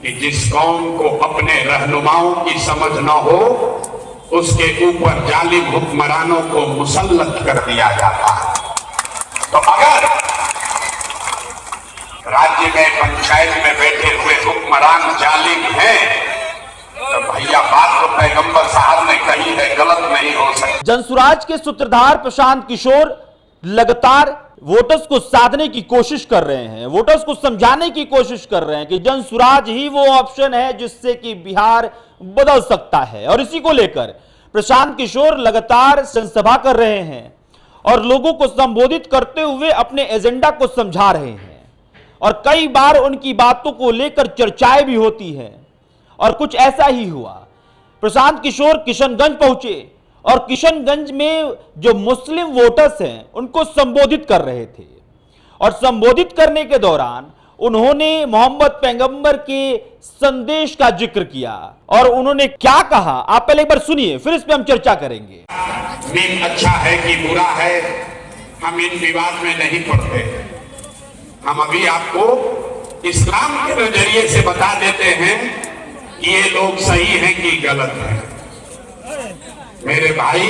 कि जिस कौम को अपने रहनुमाओं की समझ न हो उसके ऊपर जालिम हुक्मरानों को मुसल्लत कर दिया जाता है। तो अगर राज्य में पंचायत में बैठे हुए हुक्मरान जालिम हैं तो भैया बात तो पैगंबर साहब ने कही है, गलत नहीं हो सकती। जनसुराज के सूत्रधार प्रशांत किशोर लगातार वोटर्स को साधने की कोशिश कर रहे हैं, वोटर्स को समझाने की कोशिश कर रहे हैं कि जनसुराज ही वो ऑप्शन है जिससे कि बिहार बदल सकता है। और इसी को लेकर प्रशांत किशोर लगातार जनसभा कर रहे हैं और लोगों को संबोधित करते हुए अपने एजेंडा को समझा रहे हैं। और कई बार उनकी बातों को लेकर चर्चाएं भी होती हैं और कुछ ऐसा ही हुआ। प्रशांत किशोर किशनगंज पहुंचे और किशनगंज में जो मुस्लिम वोटर्स हैं उनको संबोधित कर रहे थे और संबोधित करने के दौरान उन्होंने मोहम्मद पैगंबर के संदेश का जिक्र किया। और उन्होंने क्या कहा आप पहले एक बार सुनिए, फिर इस पे हम चर्चा करेंगे। दिन अच्छा है कि बुरा है, हम इन विवाद में नहीं पड़ते। हम अभी आपको इस्लाम के नजरिए से बता देते हैं कि ये लोग सही हैं कि गलत हैं। मेरे भाई,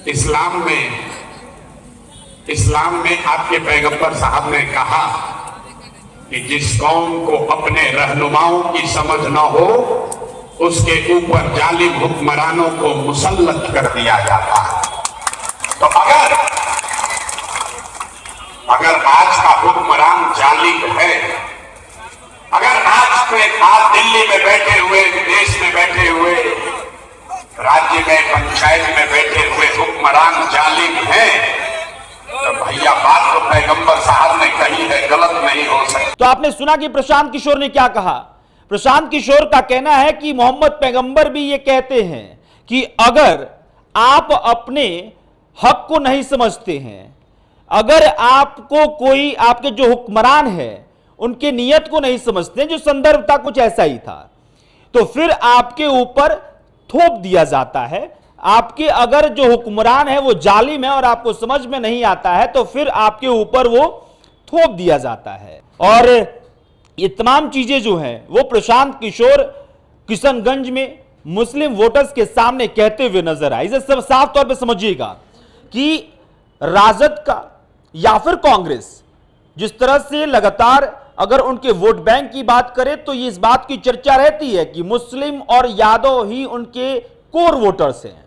इस्लाम में आपके पैगंबर साहब ने कहा कि जिस कौम को अपने रहनुमाओं की समझ न हो उसके ऊपर जालिम हुक्मरानों को मुसल्लत कर दिया जाता है। तो अगर आज का हुक्मरान जालिम है, अगर आप दिल्ली में बैठे हुए, देश में बैठे हुए, राज्य में पंचायत में बैठे हुए हुक्मरान जालिम हैं तो भैया बात तो पैगंबर साहब ने कही है, गलत नहीं हो सकती। तो आपने सुना कि प्रशांत किशोर ने क्या कहा। प्रशांत किशोर का कहना है कि मोहम्मद पैगंबर भी ये कहते हैं कि अगर आप अपने हक को नहीं समझते हैं, अगर आपको कोई आपके जो हुक्मरान है उनके नियत को नहीं समझते, जो संदर्भ था कुछ ऐसा ही था, तो फिर आपके ऊपर थोप दिया जाता है। आपके अगर जो हुक्मरान है वो जालिम है और आपको समझ में नहीं आता है तो फिर आपके ऊपर वो थोप दिया जाता है। और ये तमाम चीजें जो हैं वो प्रशांत किशोर किशनगंज में मुस्लिम वोटर्स के सामने कहते हुए नजर आए। इसे सब साफ तौर पे समझिएगा कि राजद का या फिर कांग्रेस जिस तरह से लगातार अगर उनके वोट बैंक की बात करें तो ये इस बात की चर्चा रहती है कि मुस्लिम और यादव ही उनके कोर वोटर्स हैं।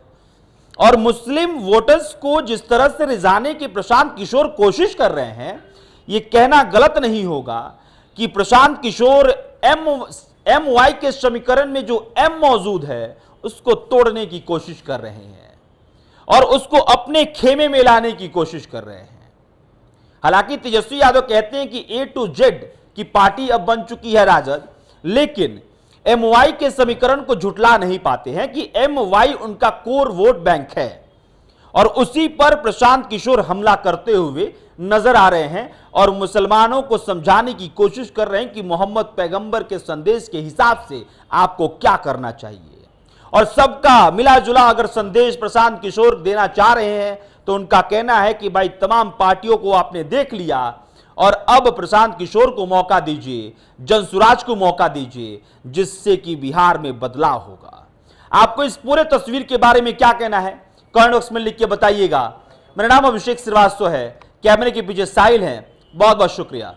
और मुस्लिम वोटर्स को जिस तरह से रिझाने की प्रशांत किशोर कोशिश कर रहे हैं, ये कहना गलत नहीं होगा कि प्रशांत किशोर एम वाई के समीकरण में जो एम मौजूद है उसको तोड़ने की कोशिश कर रहे हैं और उसको अपने खेमे में लाने की कोशिश कर रहे हैं। हालांकि तेजस्वी यादव कहते हैं कि ए टू जेड की पार्टी अब बन चुकी है राजद, लेकिन एमवाई के समीकरण को झुटला नहीं पाते हैं कि एमवाई उनका कोर वोट बैंक है और उसी पर प्रशांत किशोर हमला करते हुए नजर आ रहे हैं और मुसलमानों को समझाने की कोशिश कर रहे हैं कि मोहम्मद पैगंबर के संदेश के हिसाब से आपको क्या करना चाहिए। और सबका मिला जुला अगर संदेश प्रशांत किशोर देना चाह रहे हैं तो उनका कहना है कि भाई तमाम पार्टियों को आपने देख लिया और अब प्रशांत किशोर को मौका दीजिए, जनसुराज को मौका दीजिए, जिससे कि बिहार में बदलाव होगा। आपको इस पूरे तस्वीर के बारे में क्या कहना है कमेंट बॉक्स में लिख के बताइएगा। मेरा नाम अभिषेक श्रीवास्तव है, कैमरे के पीछे साहिल हैं। बहुत बहुत शुक्रिया।